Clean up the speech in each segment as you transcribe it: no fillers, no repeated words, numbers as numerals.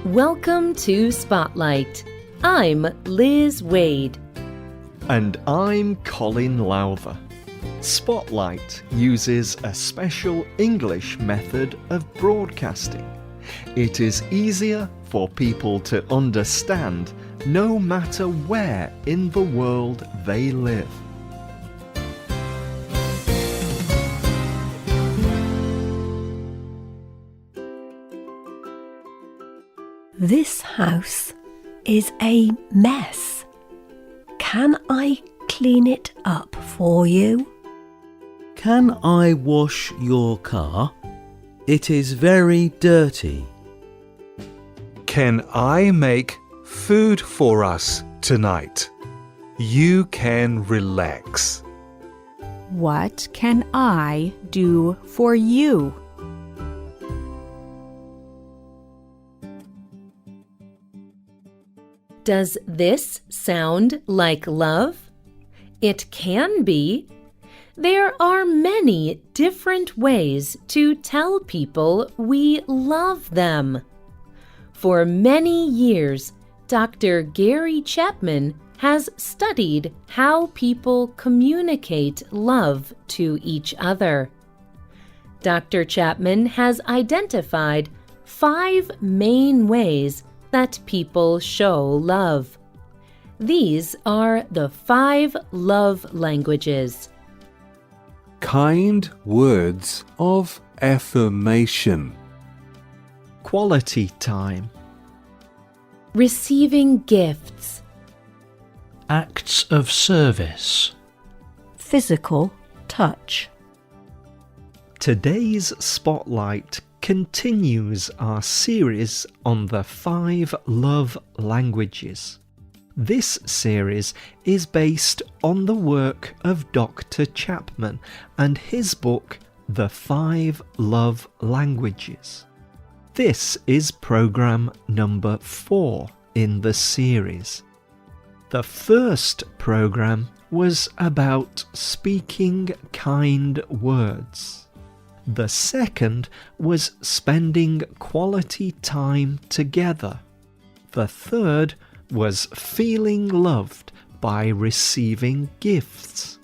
Welcome to Spotlight. I'm Liz Waid. And I'm Colin Lowther. Spotlight uses a special English method of broadcasting. It is easier for people to understand no matter where in the world they live. This house is a mess. Can I clean it up for you? Can I wash your car? It is very dirty. Can I make food for us tonight? You can relax. What can I do for you? Does this sound like love? It can be. There are many different ways to tell people we love them. For many years, Dr. Gary Chapman has studied how people communicate love to each other. Dr. Chapman has identified 5 main ways that people show love. These are the 5 love languages. Kind words of affirmation. Quality time. Receiving gifts. Acts of service. Physical touch. Today's Spotlight continues our series on the 5 love languages. This series is based on the work of Dr. Chapman and his book, The 5 Love Languages. This is program number 4 in the series. The first program was about speaking kind words. The second was spending quality time together. The third was feeling loved by receiving gifts.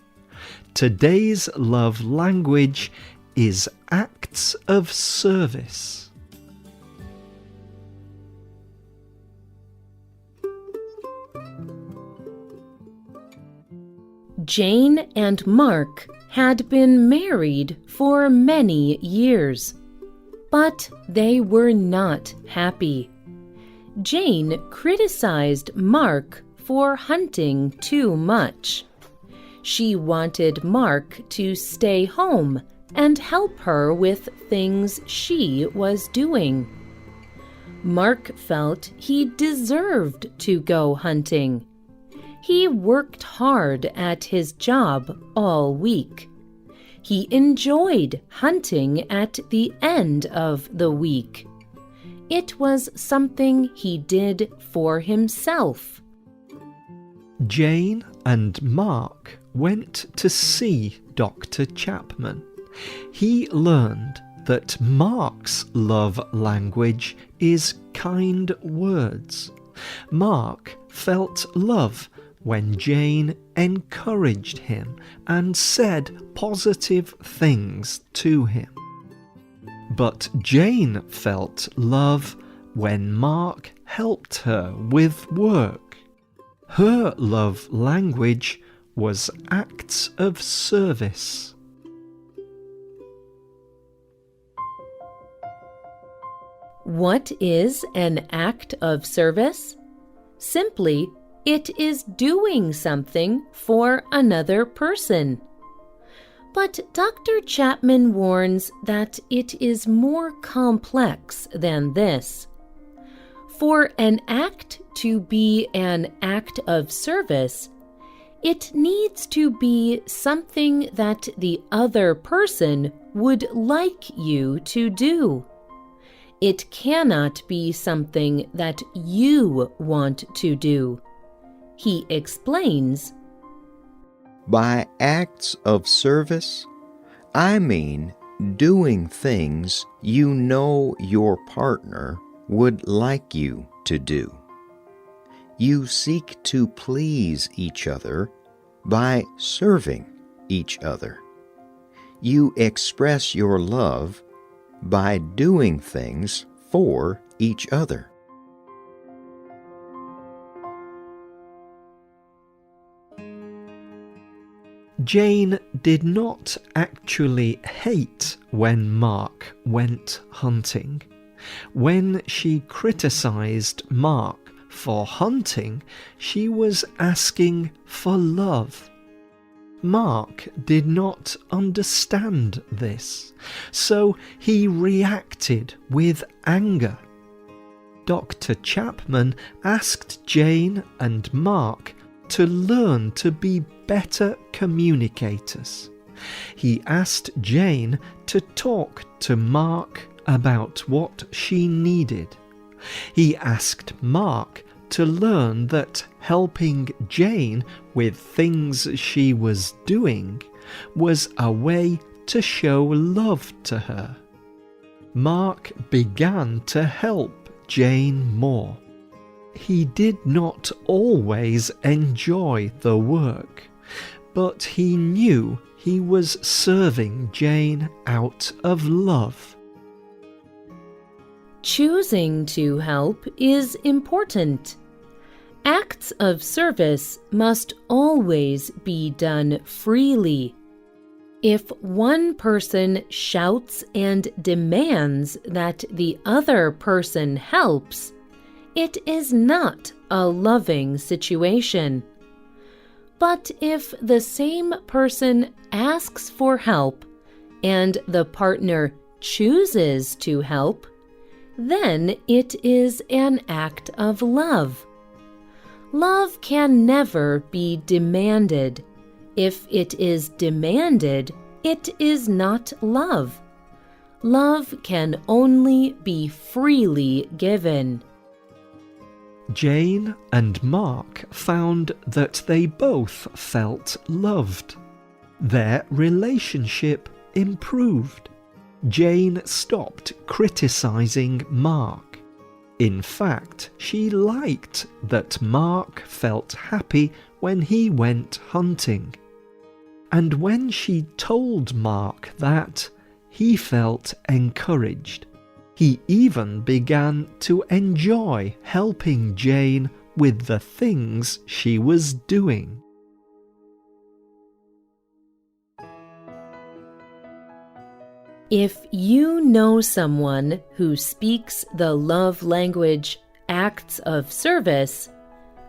Today's love language is acts of service. Jane and Mark had been married for many years, but they were not happy. Jane criticized Mark for hunting too much. She wanted Mark to stay home and help her with things she was doing. Mark felt he deserved to go hunting. He worked hard at his job all week. He enjoyed hunting at the end of the week. It was something he did for himself. Jane and Mark went to see Dr. Chapman. He learned that Mark's love language is kind words. Mark felt love when Jane encouraged him and said positive things to him. But Jane felt love when Mark helped her with work. Her love language was acts of service. What is an act of service? Simply, it is doing something for another person. But Dr. Chapman warns that it is more complex than this. For an act to be an act of service, it needs to be something that the other person would like you to do. It cannot be something that you want to do. He explains, By acts of service, I mean doing things you know your partner would like you to do. You seek to please each other by serving each other. You express your love by doing things for each other. Jane did not actually hate when Mark went hunting. When she criticized Mark for hunting, she was asking for love. Mark did not understand this, so he reacted with anger. Dr. Chapman asked Jane and Mark to learn to be better communicators. He asked Jane to talk to Mark about what she needed. He asked Mark to learn that helping Jane with things she was doing was a way to show love to her. Mark began to help Jane more. He did not always enjoy the work, but he knew he was serving Jane out of love. Choosing to help is important. Acts of service must always be done freely. If one person shouts and demands that the other person helps, it is not a loving situation. But if the same person asks for help and the partner chooses to help, then it is an act of love. Love can never be demanded. If it is demanded, it is not love. Love can only be freely given. Jane and Mark found that they both felt loved. Their relationship improved. Jane stopped criticizing Mark. In fact, she liked that Mark felt happy when he went hunting. And when she told Mark that, he felt encouraged. He even began to enjoy helping Jane with the things she was doing. If you know someone who speaks the love language acts of service,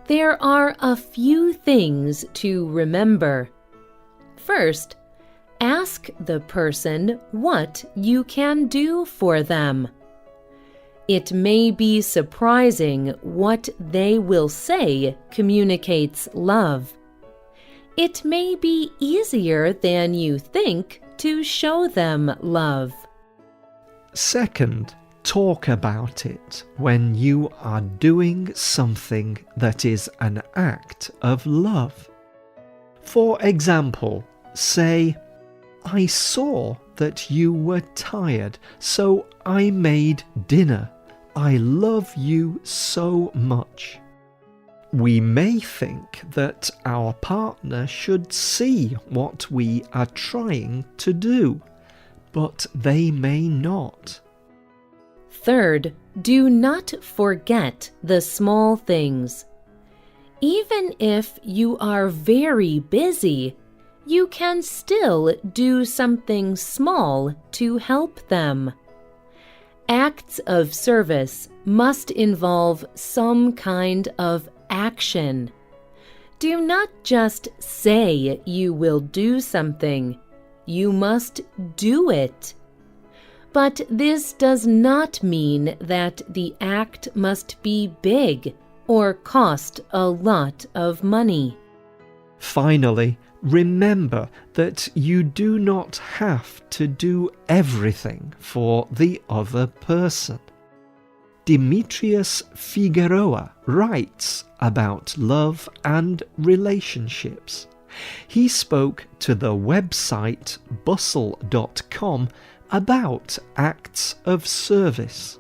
there are a few things to remember. First, ask the person what you can do for them. It may be surprising what they will say communicates love. It may be easier than you think to show them love. Second, talk about it when you are doing something that is an act of love. For example, say, "I saw that you were tired, so I made dinner. I love you so much." We may think that our partner should see what we are trying to do, but they may not. Third, do not forget the small things. Even if you are very busy, you can still do something small to help them. Acts of service must involve some kind of action. Do not just say you will do something. You must do it. But this does not mean that the act must be big or cost a lot of money. Finally, remember that you do not have to do everything for the other person. Demetrius Figueroa writes about love and relationships. He spoke to the website bustle.com about acts of service.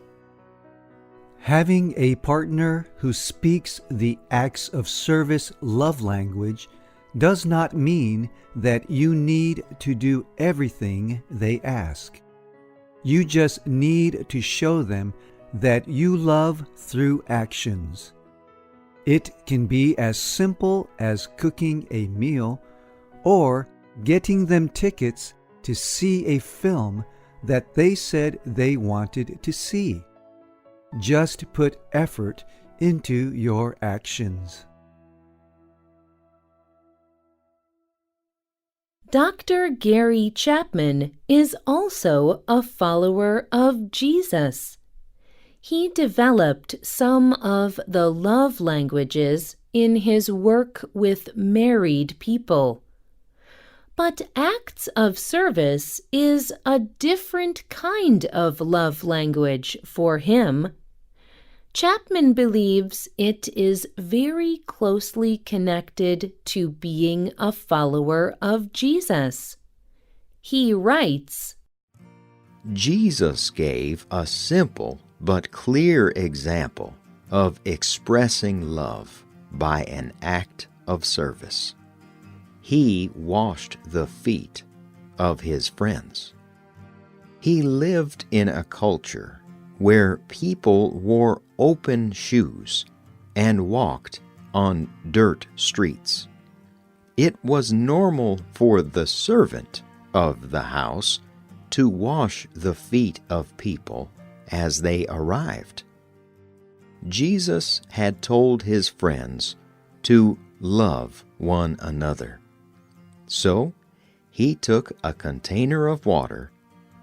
Having a partner who speaks the acts of service love language does not mean that you need to do everything they ask. You just need to show them that you love through actions. It can be as simple as cooking a meal or getting them tickets to see a film that they said they wanted to see. Just put effort into your actions. Dr. Gary Chapman is also a follower of Jesus. He developed some of the love languages in his work with married people. But acts of service is a different kind of love language for him. Chapman believes it is very closely connected to being a follower of Jesus. He writes, Jesus gave a simple but clear example of expressing love by an act of service. He washed the feet of his friends. He lived in a culture where people wore open shoes and walked on dirt streets. It was normal for the servant of the house to wash the feet of people as they arrived. Jesus had told his friends to love one another. So he took a container of water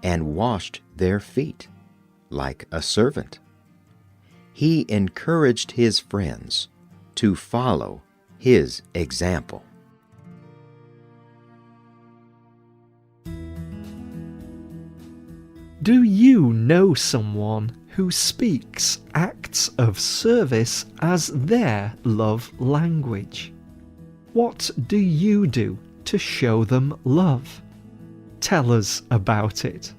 and washed their feet like a servant. He encouraged his friends to follow his example. Do you know someone who speaks acts of service as their love language? What do you do to show them love? Tell us about it.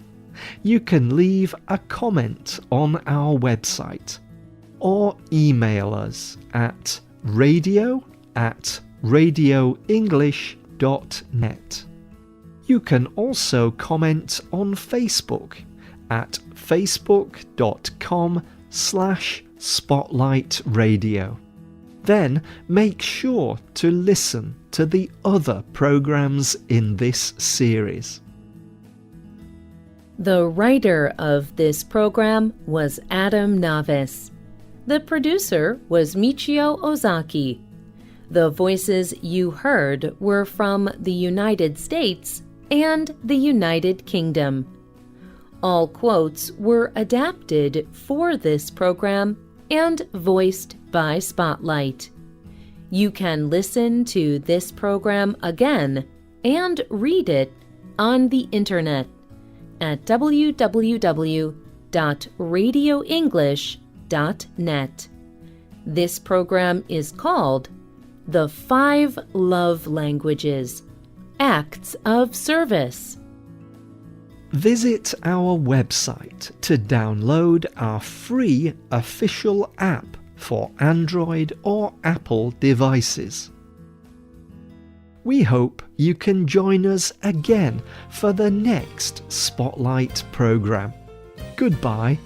You can leave a comment on our website or email us at radio@radioenglish.net. You can also comment on Facebook at facebook.com/spotlightradio. Then make sure to listen to the other programs in this series. The writer of this program was Adam Navis. The producer was Michio Ozaki. The voices you heard were from the United States and the United Kingdom. All quotes were adapted for this program and voiced by Spotlight. You can listen to this program again and read it on the internet at www.radioenglish.net. This program is called The 5 Love Languages, Acts of Service. Visit our website to download our free official app for Android or Apple devices. We hope you can join us again for the next Spotlight program. Goodbye.